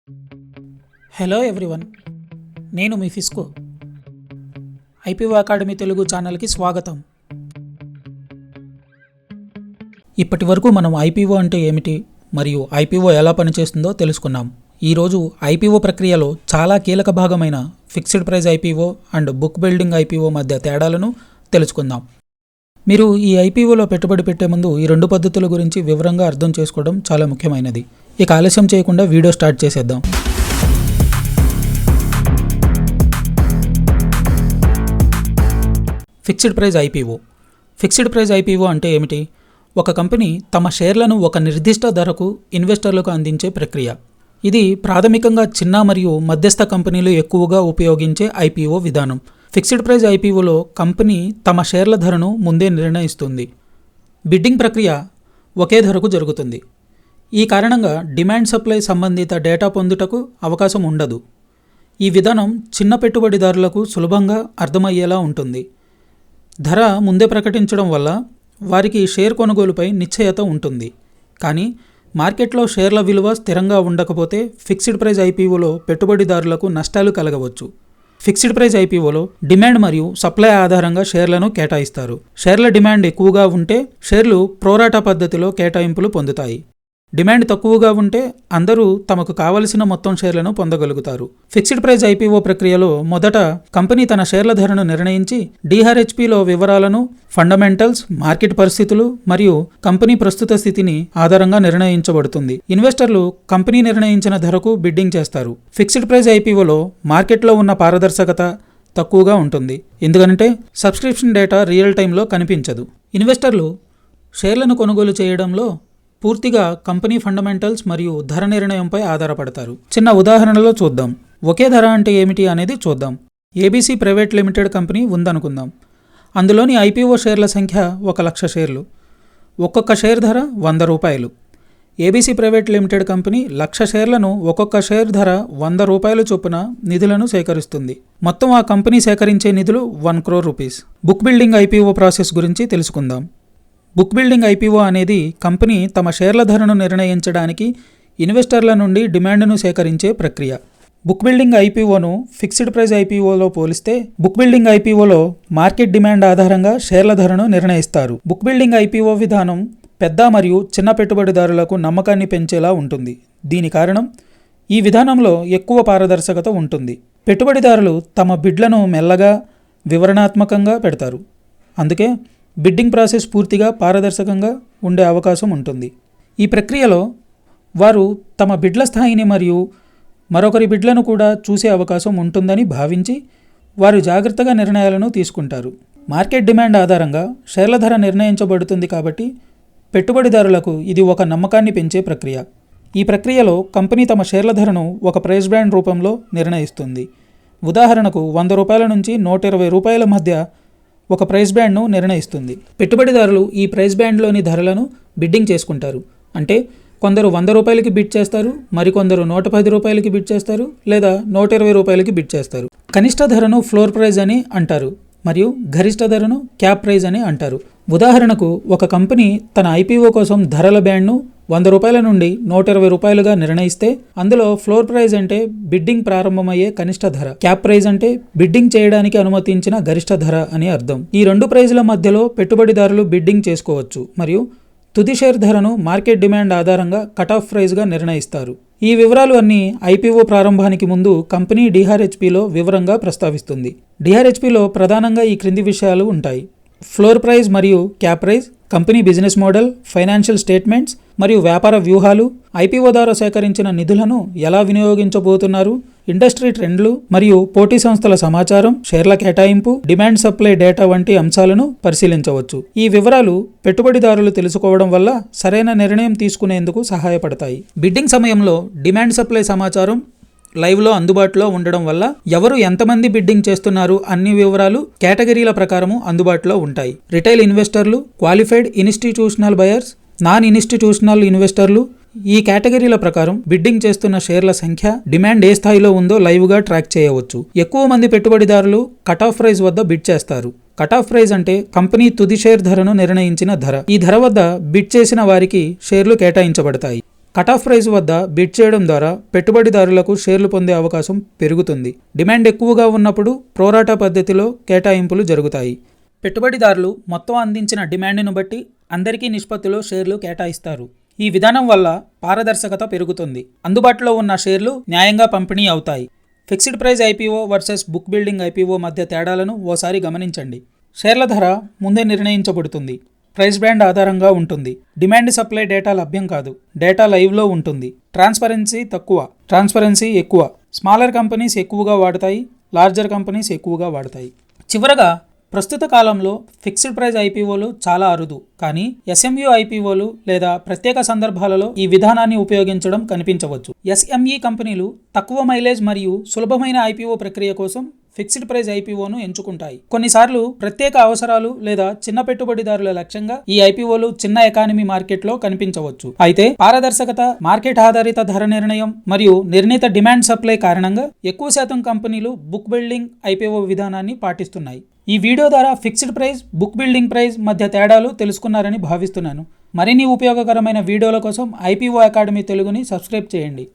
Hello everyone, నేను మీ ఫిస్కో. IPO academy Telugu ఛానల్కి స్వాగతం. ఇప్పటి వరకు మనం ఐపీఓ అంటే ఏమిటి మరియు ఐపీఓ ఎలా పనిచేస్తుందో తెలుసుకున్నాం. ఈరోజు ఐపీఓ ప్రక్రియలో చాలా కీలక భాగమైన fixed price IPO and book building IPO మధ్య తేడాలను తెలుసుకుందాం. మీరు ఈ ఐపీఓలో పెట్టుబడి పెట్టే ముందు ఈ రెండు పద్ధతుల గురించి వివరంగా అర్థం చేసుకోవడం చాలా ముఖ్యమైనది. ఇక ఆలస్యం చేయకుండా వీడియో స్టార్ట్ చేసేద్దాం. Fixed price IPO. Fixed price IPO అంటే ఏమిటి? ఒక కంపెనీ తమ షేర్లను ఒక నిర్దిష్ట ధరకు ఇన్వెస్టర్లకు అందించే ప్రక్రియ. ఇది ప్రాథమికంగా చిన్న మరియు మధ్యస్థ కంపెనీలు ఎక్కువగా ఉపయోగించే ఐపీఓ విధానం. ఫిక్స్డ్ ప్రైస్ ఐపీఓలో కంపెనీ తమ షేర్ల ధరను ముందే నిర్ణయిస్తుంది. బిడ్డింగ్ ప్రక్రియ ఒకే ధరకు జరుగుతుంది. ఈ కారణంగా డిమాండ్ సప్లై సంబంధిత డేటా పొందుటకు అవకాశం ఉండదు. ఈ విధానం చిన్న పెట్టుబడిదారులకు సులభంగా అర్థమయ్యేలా ఉంటుంది. ధర ముందే ప్రకటించడం వల్ల వారికి షేర్ కొనుగోలుపై నిశ్చయత ఉంటుంది. కానీ మార్కెట్లో షేర్ల విలువ స్థిరంగా ఉండకపోతే ఫిక్స్డ్ ప్రైస్ ఐపీఓలో పెట్టుబడిదారులకు నష్టాలు కలగవచ్చు. ఫిక్స్డ్ ప్రైస్ ఐపీఓలో డిమాండ్ మరియు సప్లై ఆధారంగా షేర్లను కేటాయిస్తారు. షేర్ల డిమాండ్ ఎక్కువగా ఉంటే షేర్లు ప్రోరాటా పద్ధతిలో కేటాయింపులు పొందుతాయి. డిమాండ్ తక్కువగా ఉంటే అందరూ తమకు కావలసిన మొత్తం షేర్లను పొందగలుగుతారు. ఫిక్స్డ్ ప్రైస్ ఐపీఓ ప్రక్రియలో మొదట కంపెనీ తన షేర్ల ధరను నిర్ణయించి డిఆర్హెచ్పిలో వివరాలను, ఫండమెంటల్స్, మార్కెట్ పరిస్థితులు మరియు కంపెనీ ప్రస్తుత స్థితిని ఆధారంగా నిర్ణయించబడుతుంది. ఇన్వెస్టర్లు కంపెనీ నిర్ణయించిన ధరకు బిడ్డింగ్ చేస్తారు. ఫిక్స్డ్ ప్రైస్ ఐపీఓలో మార్కెట్లో ఉన్న పారదర్శకత తక్కువగా ఉంటుంది, ఎందుకంటే సబ్స్క్రిప్షన్ డేటా రియల్ టైంలో కనిపించదు. ఇన్వెస్టర్లు షేర్లను కొనుగోలు చేయడంలో పూర్తిగా కంపెనీ ఫండమెంటల్స్ మరియు ధర నిర్ణయంపై ఆధారపడతారు. చిన్న ఉదాహరణలో చూద్దాం. ఒకే ధర అంటే ఏమిటి అనేది చూద్దాం. ఏబీసీ ప్రైవేట్ లిమిటెడ్ కంపెనీ ఉందనుకుందాం. అందులోని ఐపీఓ షేర్ల సంఖ్య 1,00,000 షేర్లు. ఒక్కొక్క షేర్ ధర ₹100. ఏబీసీ ప్రైవేట్ లిమిటెడ్ కంపెనీ 1,00,000 షేర్లను ఒక్కొక్క షేర్ ధర ₹100 చొప్పున నిధులను సేకరిస్తుంది. మొత్తం ఆ కంపెనీ సేకరించే నిధులు ₹1 crore. Book building IPO process గురించి తెలుసుకుందాం. బుక్ బిల్డింగ్ ఐపీఓ అనేది కంపెనీ తమ షేర్ల ధరను నిర్ణయించడానికి ఇన్వెస్టర్ల నుండి డిమాండ్ను సేకరించే ప్రక్రియ. బుక్ బిల్డింగ్ ఐపీఓను ఫిక్స్డ్ ప్రైస్ ఐపీఓలో పోలిస్తే బుక్ బిల్డింగ్ ఐపీఓలో మార్కెట్ డిమాండ్ ఆధారంగా షేర్ల ధరను నిర్ణయిస్తారు. బుక్ బిల్డింగ్ ఐపీఓ విధానం పెద్ద మరియు చిన్న పెట్టుబడిదారులకు నమ్మకాన్ని పెంచేలా ఉంటుంది. దీని కారణం ఈ విధానంలో ఎక్కువ పారదర్శకత ఉంటుంది. పెట్టుబడిదారులు తమ బిడ్లను మెల్లగా, వివరణాత్మకంగా పెడతారు. అందుకే బిడ్డింగ్ ప్రాసెస్ పూర్తిగా పారదర్శకంగా ఉండే అవకాశం ఉంటుంది. ఈ ప్రక్రియలో వారు తమ బిడ్ల స్థాయిని మరియు మరొకరి బిడ్లను కూడా చూసే అవకాశం ఉంటుందని భావించి వారు జాగ్రత్తగా నిర్ణయాలను తీసుకుంటారు. మార్కెట్ డిమాండ్ ఆధారంగా షేర్ల ధర నిర్ణయించబడుతుంది కాబట్టి పెట్టుబడిదారులకు ఇది ఒక నమ్మకాన్ని పెంచే ప్రక్రియ. ఈ ప్రక్రియలో కంపెనీ తమ షేర్ల ధరను ఒక ప్రైస్ బ్యాండ్ రూపంలో నిర్ణయిస్తుంది. ఉదాహరణకు ₹100 నుంచి ₹120 మధ్య ఒక ప్రైస్ బ్యాండ్ను నిర్ణయిస్తుంది. పెట్టుబడిదారులు ఈ ప్రైస్ బ్యాండ్లోని ధరలను బిడ్డింగ్ చేసుకుంటారు. అంటే కొందరు ₹100కి బిడ్ చేస్తారు, మరికొందరు ₹110కి బిడ్ చేస్తారు, లేదా ₹120కి బిడ్ చేస్తారు. కనిష్ట ధరను ఫ్లోర్ ప్రైజ్ అని అంటారు మరియు గరిష్ట ధరను క్యాప్ ప్రైజ్ అని అంటారు. ఉదాహరణకు ఒక కంపెనీ తన ఐపీఓ కోసం ధరల బ్యాండ్ను ₹100 నుండి ₹120గా నిర్ణయిస్తే అందులో ఫ్లోర్ ప్రైజ్ అంటే బిడ్డింగ్ ప్రారంభమయ్యే కనిష్ట ధర, క్యాప్ ప్రైజ్ అంటే బిడ్డింగ్ చేయడానికి అనుమతించిన గరిష్ట ధర అని అర్థం. ఈ రెండు ప్రైజ్ల మధ్యలో పెట్టుబడిదారులు బిడ్డింగ్ చేసుకోవచ్చు మరియు తుది షేర్ ధరను మార్కెట్ డిమాండ్ ఆధారంగా కట్ ఆఫ్ ప్రైజ్గా నిర్ణయిస్తారు. ఈ వివరాలు అన్నీ ఐపీఓ ప్రారంభానికి ముందు కంపెనీ డిఆర్హెచ్పిలో వివరంగా ప్రస్తావిస్తుంది. డిఆర్హెచ్పిలో ప్రధానంగా ఈ క్రింది విషయాలు ఉంటాయి: ఫ్లోర్ ప్రైజ్ మరియు cap price, company business model, financial statements మరియు వ్యాపార వ్యూహాలు, ఐపీఓ ద్వారా సేకరించిన నిధులను ఎలా వినియోగించబోతున్నారు, ఇండస్ట్రీ ట్రెండ్లు మరియు పోటీ సంస్థల సమాచారం, షేర్ల కేటాయింపు, డిమాండ్ సప్లై డేటా వంటి అంశాలను పరిశీలించవచ్చు. ఈ వివరాలు పెట్టుబడిదారులు తెలుసుకోవడం వల్ల సరైన నిర్ణయం తీసుకునేందుకు సహాయపడతాయి. బిడ్డింగ్ సమయంలో డిమాండ్ సప్లై సమాచారం లైవ్లో అందుబాటులో ఉండడం వల్ల ఎవరు ఎంతమంది బిడ్డింగ్ చేస్తున్నారు అన్ని వివరాలు కేటగిరీల ప్రకారము అందుబాటులో ఉంటాయి. రిటైల్ ఇన్వెస్టర్లు, qualified institutional buyers, non institutional ఇన్వెస్టర్లు ఈ కేటగిరీల ప్రకారం బిడ్డింగ్ చేస్తున్న షేర్ల సంఖ్య, డిమాండ్ ఏ స్థాయిలో ఉందో లైవ్గా ట్రాక్ చేయవచ్చు. ఎక్కువ మంది పెట్టుబడిదారులు కట్ ఆఫ్ ప్రైస్ వద్ద బిడ్ చేస్తారు. కట్ ఆఫ్ ప్రైస్ అంటే కంపెనీ తుది షేర్ ధరను నిర్ణయించిన ధర. ఈ ధర వద్ద బిడ్ చేసిన వారికి షేర్లు కేటాయించబడతాయి. కట్ ఆఫ్ ప్రైస్ వద్ద బిడ్ చేయడం ద్వారా పెట్టుబడిదారులకు షేర్లు పొందే అవకాశం పెరుగుతుంది. డిమాండ్ ఎక్కువగా ఉన్నప్పుడు ప్రోరాటా పద్ధతిలో కేటాయింపులు జరుగుతాయి. పెట్టుబడిదారులు మొత్తం అందించిన డిమాండ్ను బట్టి అందరికీ నిష్పత్తిలో షేర్లు కేటాయిస్తారు. ఈ విధానం వల్ల పారదర్శకత పెరుగుతుంది. అందుబాటులో ఉన్న షేర్లు న్యాయంగా పంపిణీ అవుతాయి. Fixed price IPO versus book building IPO మధ్య తేడాలను ఓసారి గమనించండి. షేర్ల ధర ముందే నిర్ణయించబడుతుంది. ప్రైస్ బ్యాండ్ ఆధారంగా ఉంటుంది. డిమాండ్ సప్లై డేటా లభ్యం కాదు. డేటా లైవ్లో ఉంటుంది. ట్రాన్స్పరెన్సీ ఎక్కువ. స్మాలర్ కంపెనీస్ ఎక్కువగా వాడతాయి. లార్జర్ కంపెనీస్ ఎక్కువగా వాడతాయి. చివరగా ప్రస్తుత కాలంలో ఫిక్స్డ్ ప్రైస్ ఐపీఓలు చాలా అరుదు, కానీ ఎస్ఎంయు ఐపీఓలు లేదా ప్రత్యేక సందర్భాలలో ఈ విధానాన్ని ఉపయోగించడం కనిపించవచ్చు. ఎస్ఎంఈ కంపెనీలు తక్కువ మైలేజ్ మరియు సులభమైన ఐపీఓ ప్రక్రియ కోసం ఫిక్స్డ్ ప్రైస్ ఐపీఓను ఎంచుకుంటాయి. కొన్నిసార్లు ప్రత్యేక అవసరాలు లేదా చిన్న పెట్టుబడిదారుల లక్ష్యంగా ఈ ఐపీఓలు చిన్న ఎకానమీ మార్కెట్లో కనిపించవచ్చు. అయితే పారదర్శకత, మార్కెట్ ఆధారిత ధర నిర్ణయం మరియు నిర్ణీత డిమాండ్ సప్లై కారణంగా ఎక్కువ శాతం కంపెనీలు బుక్ బిల్డింగ్ ఐపీఓ విధానాన్ని పాటిస్తున్నాయి. ఈ వీడియో ద్వారా fixed price, book building price మధ్య తేడాలు తెలుసుకున్నారని భావిస్తున్నాను. మరిన్ని ఉపయోగకరమైన వీడియోల కోసం ఐపీఓ అకాడమీ తెలుగుని సబ్స్క్రైబ్ చేయండి.